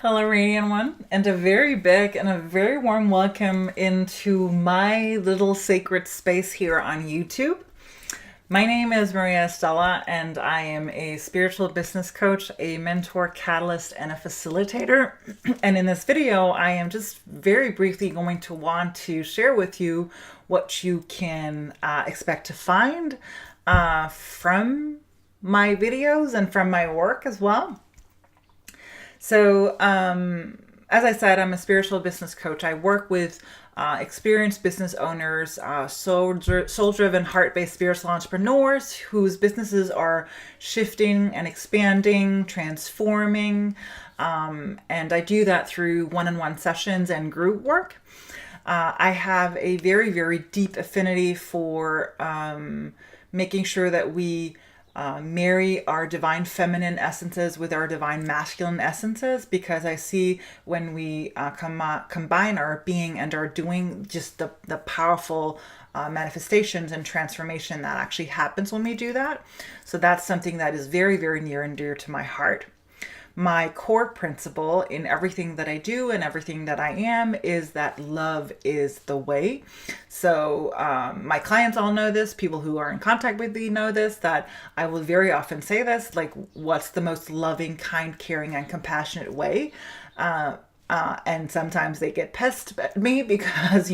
Hello, Radiant One, and a very big and a very warm welcome into my little sacred space here on YouTube. My name is Maria Estella, and I am a spiritual business coach, a mentor, catalyst, and a facilitator. And in this video, I am just very briefly going to want to share with you what you can expect to find from my videos and from my work as well. So, as I said, I'm a spiritual business coach. I work with experienced business owners, soul-driven, heart-based spiritual entrepreneurs whose businesses are shifting and expanding, transforming. And I do that through one-on-one sessions and group work. I have a very, very deep affinity for making sure that we marry our divine feminine essences with our divine masculine essences, because I see when we combine our being and our doing, just the powerful manifestations and transformation that actually happens when we do that. So that's something that is very, very near and dear to my heart. My core principle in everything that I do and everything that I am is that love is the way. So my clients all know this. People who are in contact with me know this, that I will very often say this, like, what's the most loving, kind, caring, and compassionate way? And sometimes they get pissed at me because,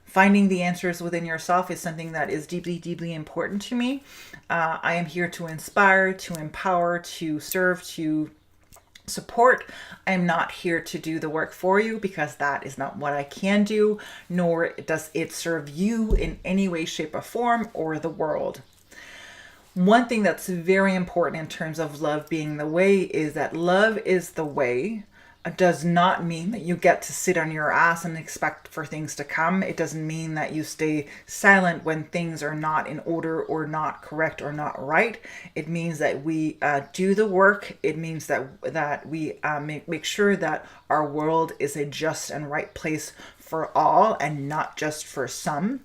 finding the answers within yourself is something that is deeply, deeply important to me. I am here to inspire, to empower, to serve, to support. I'm not here to do the work for you, because that is not what I can do, nor does it serve you in any way, shape, or form, or the world. One thing that's very important in terms of love being the way is that love is the way does not mean that you get to sit on your ass and expect for things to come. It doesn't mean that you stay silent when things are not in order or not correct or not right. It means that we do the work. It means that we make sure that our world is a just and right place for all and not just for some.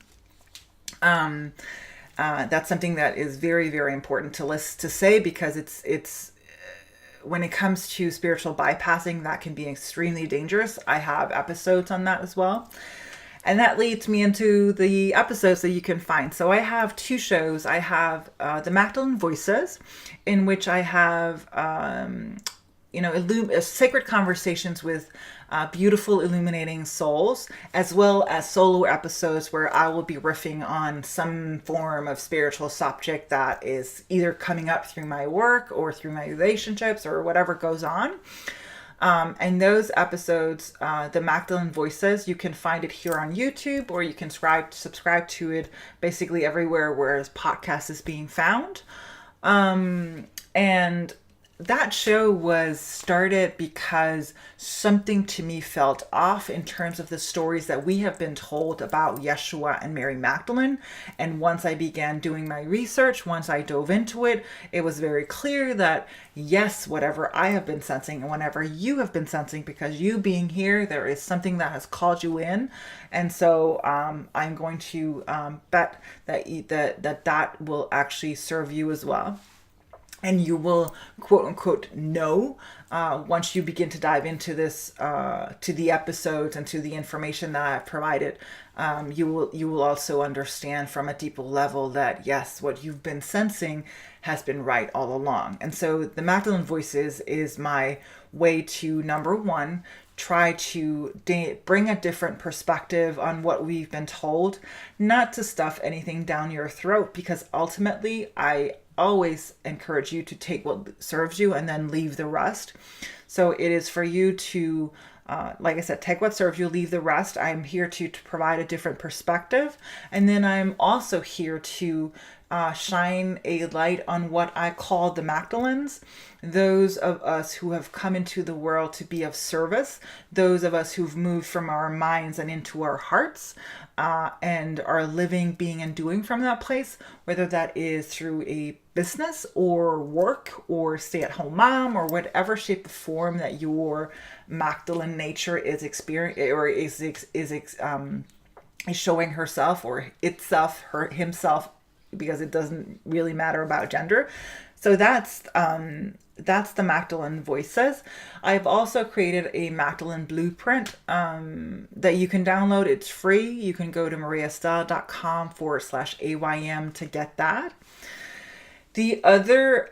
That's something that is very, very important to say, because it's when it comes to spiritual bypassing, that can be extremely dangerous. I have episodes on that as well. And that leads me into the episodes that you can find. So I have two shows. I have the Magdalene Voices, in which I have sacred conversations with beautiful, illuminating souls, as well as solo episodes where I will be riffing on some form of spiritual subject that is either coming up through my work or through my relationships or whatever goes on. And those episodes, the Magdalene Voices, you can find it here on YouTube, or you can subscribe to it basically everywhere where his podcast is being found. And that show was started because something to me felt off in terms of the stories that we have been told about Yeshua and Mary Magdalene. And once I began doing my research, once I dove into it, it was very clear that yes, whatever I have been sensing and whatever you have been sensing, because you being here, there is something that has called you in. And so I'm going to bet that will actually serve you as well. And you will, quote unquote, know once you begin to dive into this, to the episodes and to the information that I've provided. You will also understand from a deeper level that yes, what you've been sensing has been right all along. And so the Magdalene Voices is my way to, number one, try to bring a different perspective on what we've been told, not to stuff anything down your throat, because ultimately I always encourage you to take what serves you and then leave the rest. So it is for you to, like I said, take what serves you, leave the rest. I'm here to provide a different perspective. And then I'm also here to shine a light on what I call the Magdalenes, those of us who have come into the world to be of service, those of us who've moved from our minds and into our hearts, and are living, being, and doing from that place, whether that is through a business or work or stay-at-home mom or whatever shape or form that your Magdalene nature is experiencing or is showing herself or itself, himself, because it doesn't really matter about gender. So that's the Magdalene Voices. I've also created a Magdalene blueprint that you can download. It's free. You can go to mariastella.com/AYM to get that. The other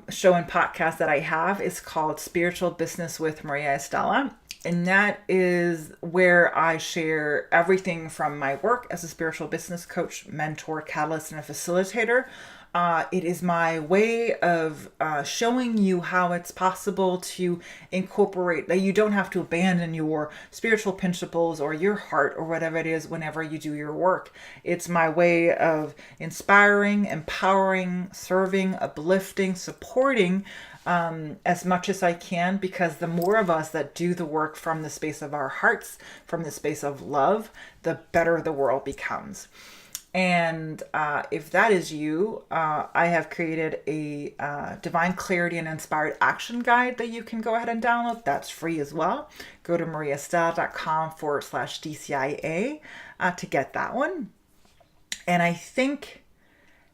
show and podcast that I have is called Spiritual Business with Maria Estella. And that is where I share everything from my work as a spiritual business coach, mentor, catalyst, and a facilitator. It is my way of showing you how it's possible to incorporate, that you don't have to abandon your spiritual principles or your heart or whatever it is whenever you do your work. It's my way of inspiring, empowering, serving, uplifting, supporting as much as I can, because the more of us that do the work from the space of our hearts, from the space of love, the better the world becomes. And if that is you, I have created a Divine Clarity and Inspired Action Guide that you can go ahead and download. That's free as well. Go to mariastella.com/DCIA to get that one. And I think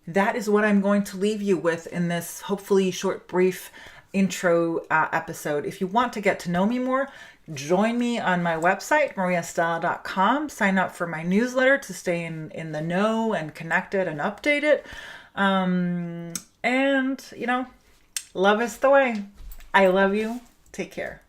that is what I'm going to leave you with in this hopefully short, brief intro episode. If you want to get to know me more, join me on my website, mariastella.com. Sign up for my newsletter to stay in the know and connected and updated. And, love is the way. I love you. Take care.